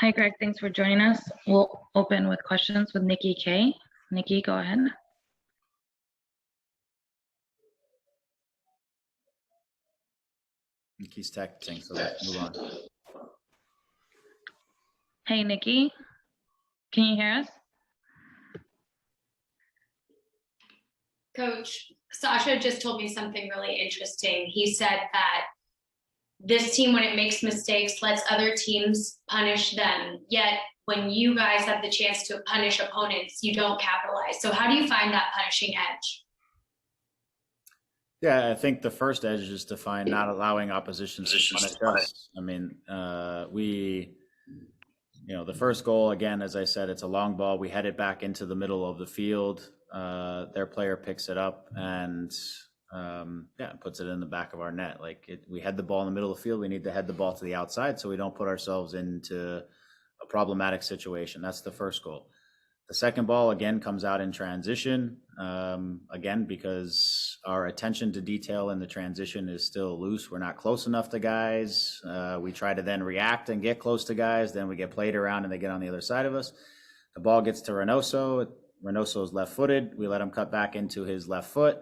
Hi, Greg. Thanks for joining us. We'll open with questions with Nikki K. Nikki, go ahead. Nikki's texting, so let's move on. Hey, Nikki. Can you hear us? Coach, Sasha just told me something really interesting. He said that this team, when it makes mistakes, lets other teams punish them. Yet when you guys have the chance to punish opponents, you don't capitalize. So how do you find that punishing edge? Yeah, I think the first edge is to find not allowing opposition to punish us. I mean, the first goal, again, as I said, it's a long ball. We head it back into the middle of the field. Their player picks it up and puts it in the back of our net. We had the ball in the middle of the field. We need to head the ball to the outside so we don't put ourselves into a problematic situation. That's the first goal. The second ball, again, comes out in transition, again, because our attention to detail in the transition is still loose. We're not close enough to guys. We try to then react and get close to guys. Then we get played around and they get on the other side of us. The ball gets to Reynoso. Reynoso's left-footed. We let him cut back into his left foot.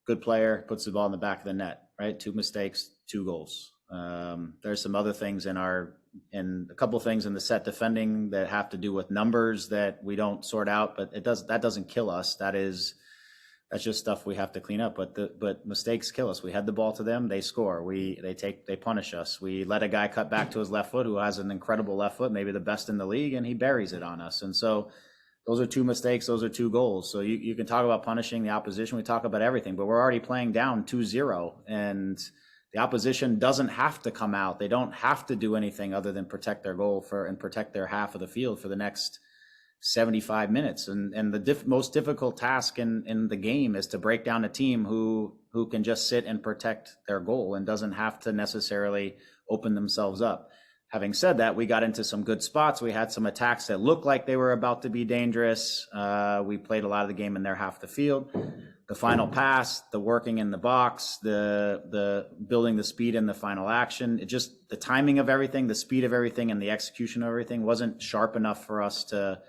Good player, puts the ball in the back of the net, right? 2 mistakes, 2 goals. There's some other things and a couple things in the set defending that have to do with numbers that we don't sort out, but that doesn't kill us. That's just stuff we have to clean up. But mistakes kill us. We head the ball to them, they score. They punish us. We let a guy cut back to his left foot who has an incredible left foot, maybe the best in the league, and he buries it on us. And so those are 2 mistakes. Those are 2 goals. So you can talk about punishing the opposition. We talk about everything, but we're already playing down 2-0, and the opposition doesn't have to come out. They don't have to do anything other than protect their goal and protect their half of the field for the next 75 minutes. And the most difficult task in the game is to break down a team who can just sit and protect their goal and doesn't have to necessarily open themselves up. Having said that, we got into some good spots. We had some attacks that looked like they were about to be dangerous. We played a lot of the game in their half of the field. The final pass, the working in the box, the building the speed in the final action, the timing of everything, the speed of everything, and the execution of everything wasn't sharp enough for us to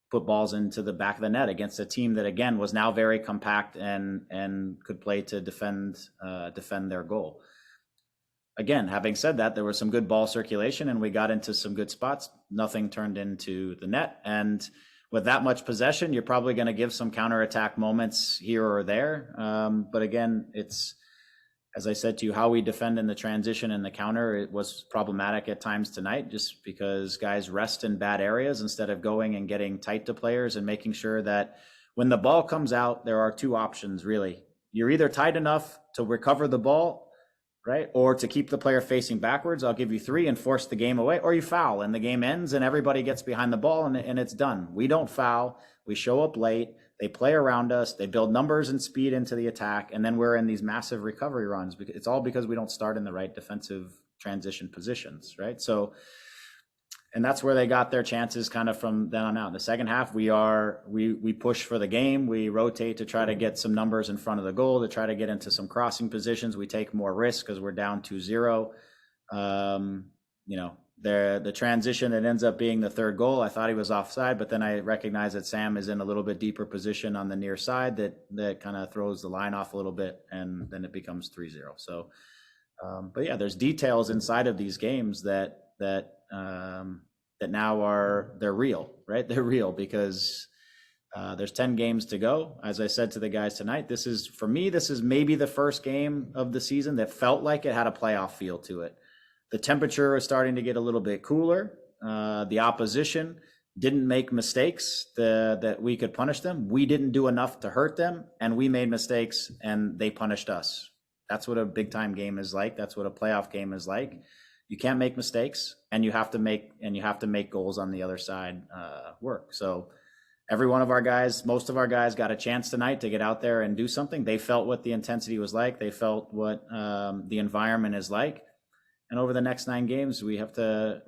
put balls into the back of the net against a team that, again, was now very compact and could play to defend their goal. Again, having said that, there was some good ball circulation and we got into some good spots. Nothing turned into the net. And with that much possession, you're probably going to give some counterattack moments here or there. But again, it's, as I said to you, how we defend in the transition and the counter, it was problematic at times tonight just because guys rest in bad areas instead of going and getting tight to players and making sure that when the ball comes out, there are 2 options, really. You're either tight enough to recover the ball, right? Or to keep the player facing backwards, I'll give you 3 and force the game away, or you foul and the game ends and everybody gets behind the ball and it's done. We don't foul. We show up late. They play around us. They build numbers and speed into the attack. And then we're in these massive recovery runs. It's all because we don't start in the right defensive transition positions, right? So, and that's where they got their chances kind of from then on out. In the second half, we push for the game. We rotate to try to get some numbers in front of the goal, to try to get into some crossing positions. We take more risk because we're down 2-0. The transition that ends up being the third goal, I thought he was offside, but then I recognize that Sam is in a little bit deeper position on the near side that kind of throws the line off a little bit, and then it becomes 3-0. So, but yeah, there's details inside of these games that now they're real, right? They're real because there's 10 games to go. As I said to the guys tonight, this is maybe the first game of the season that felt like it had a playoff feel to it. The temperature is starting to get a little bit cooler. The opposition didn't make mistakes that we could punish them. We didn't do enough to hurt them, and we made mistakes and they punished us. That's what a big time game is like. That's what a playoff game is like. You can't make mistakes, and you have to make goals on the other side work. So every one of our guys, most of our guys got a chance tonight to get out there and do something. They felt what the intensity was like. They felt what the environment is like. And over the next 9 games, we have to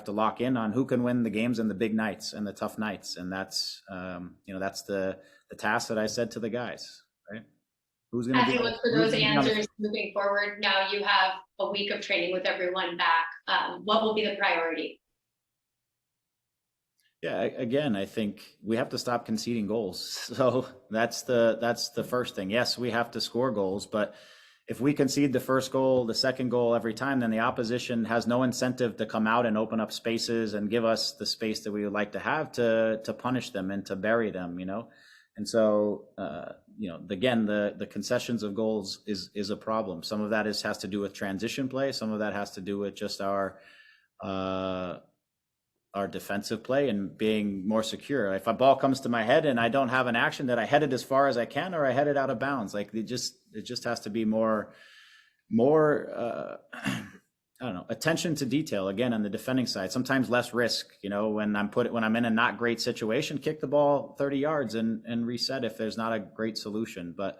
lock in on who can win the games and the big nights and the tough nights. And that's the task that I said to the guys, right? As you look for those answers moving forward, now you have a week of training with everyone back. What will be the priority? Yeah, again, I think we have to stop conceding goals. So that's the first thing. Yes, we have to score goals, but if we concede the first goal, the second goal every time, then the opposition has no incentive to come out and open up spaces and give us the space that we would like to have to punish them and to bury them, you know. And so, again, the concessions of goals is a problem. Some of that has to do with transition play. Some of that has to do with just uh, our defensive play and being more secure. If a ball comes to my head and I don't have an action, that I head it as far as I can, or I head it out of bounds. Like it just has to be more I don't know, attention to detail again on the defending side. Sometimes less risk, when I'm in a not great situation, kick the ball 30 yards and reset if there's not a great solution. But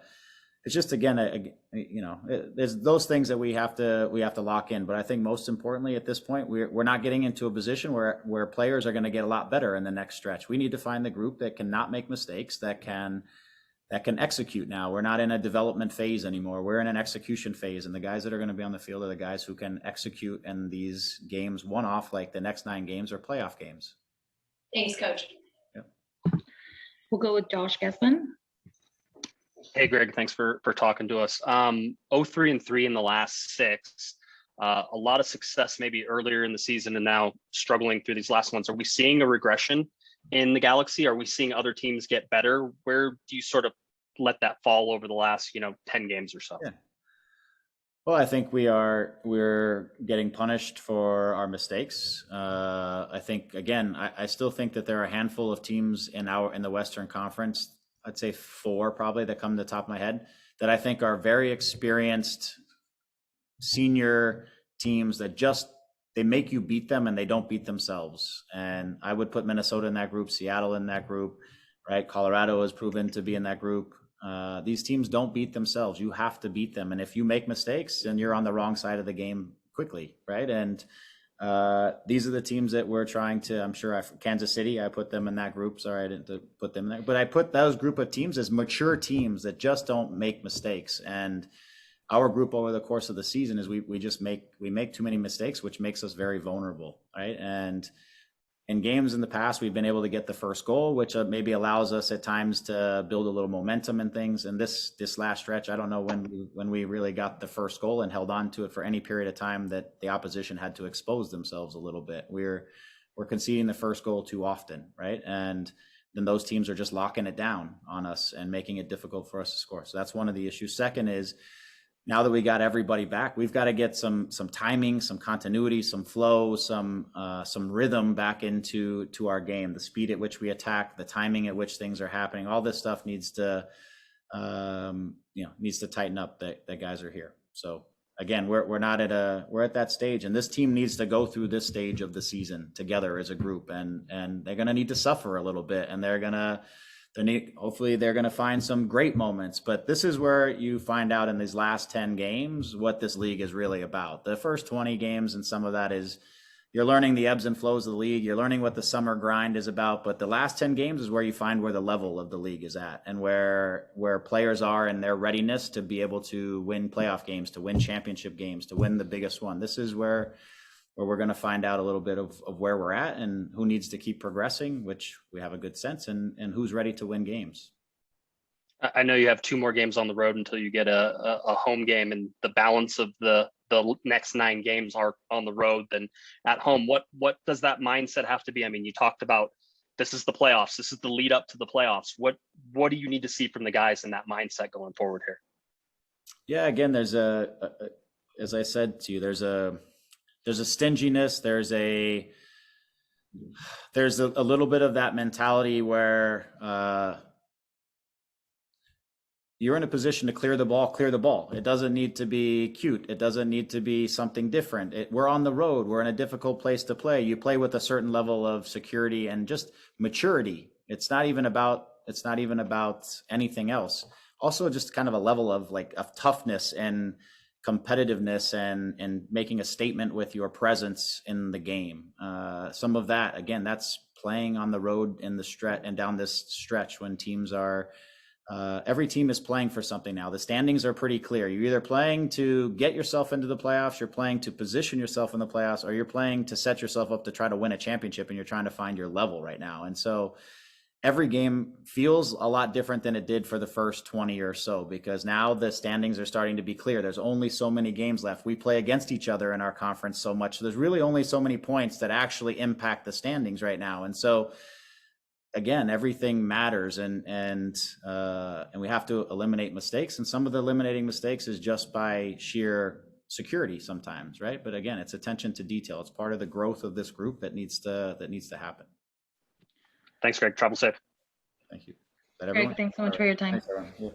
it's just, again, there's those things that we have to lock in. But I think most importantly at this point, we're not getting into a position where players are going to get a lot better in the next stretch. We need to find the group that can not make mistakes, that can execute now. We're not in a development phase anymore. We're in an execution phase. And the guys that are going to be on the field are the guys who can execute in these games one-off, like the next 9 games or playoff games. Thanks, Coach. Yep. We'll go with Josh Gesman. Hey, Greg, thanks for talking to us. 0-3-3 in the last 6. A lot of success maybe earlier in the season and now struggling through these last ones. Are we seeing a regression in the Galaxy? Are we seeing other teams get better? Where do you sort of let that fall over the last, 10 games or so? Yeah. Well, I think we're getting punished for our mistakes. I think, again, I still think that there are a handful of teams in the Western Conference, I'd say 4 probably that come to the top of my head, that I think are very experienced senior teams that they make you beat them and they don't beat themselves. And I would put Minnesota in that group, Seattle in that group, right? Colorado has proven to be in that group. These teams don't beat themselves. You have to beat them. And if you make mistakes, then you're on the wrong side of the game quickly, right? And these are the teams that we're trying to, I'm sure, Kansas City, I put them in that group. Sorry, I didn't put them there. But I put those group of teams as mature teams that just don't make mistakes. And our group over the course of the season is we make too many mistakes, which makes us very vulnerable, right? And in games in the past, we've been able to get the first goal, which maybe allows us at times to build a little momentum and things. And this last stretch, I don't know when we really got the first goal and held on to it for any period of time that the opposition had to expose themselves a little bit. We're conceding the first goal too often, right? And then those teams are just locking it down on us and making it difficult for us to score. So that's one of the issues. Second is, now that we got everybody back, we've got to get some timing, some continuity, some flow, some rhythm back into our game. The speed at which we attack, the timing at which things are happening, all this stuff needs to tighten up. That guys are here. So again, we're at that stage, and this team needs to go through this stage of the season together as a group, and they're going to need to suffer a little bit, and hopefully they're going to find some great moments. But this is where you find out in these last 10 games what this league is really about. The first 20 games, and some of that is you're learning the ebbs and flows of the league. You're learning what the summer grind is about. But the last 10 games is where you find where the level of the league is at, and where players are in their readiness to be able to win playoff games, to win championship games, to win the biggest one. This is where we're going to find out a little bit of where we're at and who needs to keep progressing, which we have a good sense, and who's ready to win games. I know you have 2 more games on the road until you get a home game, and the balance of the next 9 games are on the road than at home. What does that mindset have to be? I mean, you talked about this is the playoffs. This is the lead up to the playoffs. What do you need to see from the guys in that mindset going forward here? Yeah, again, there's as I said to you, there's a stinginess. There's a little bit of that mentality where you're in a position to clear the ball. It doesn't need to be cute. It doesn't need to be something different. We're on the road. We're in a difficult place to play. You play with a certain level of security and just maturity. It's not even about anything else. Also, just kind of a level of toughness and competitiveness and making a statement with your presence in the game. Some of that, again, that's playing on the road in the stretch and down this stretch when teams are every team is playing for something now. The standings are pretty clear. You're either playing to get yourself into the playoffs, you're playing to position yourself in the playoffs, or you're playing to set yourself up to try to win a championship, and you're trying to find your level right now. And so every game feels a lot different than it did for the first 20 or so, because now the standings are starting to be clear. There's only so many games left. We play against each other in our conference so much. So there's really only so many points that actually impact the standings right now. And so again, everything matters, and we have to eliminate mistakes. And some of the eliminating mistakes is just by sheer security sometimes, right? But again, it's attention to detail. It's part of the growth of this group that needs to happen. Thanks, Greg. Travel safe. Thank you. Is that everyone? Greg, thanks so much for your time. Thanks, everyone. Yeah.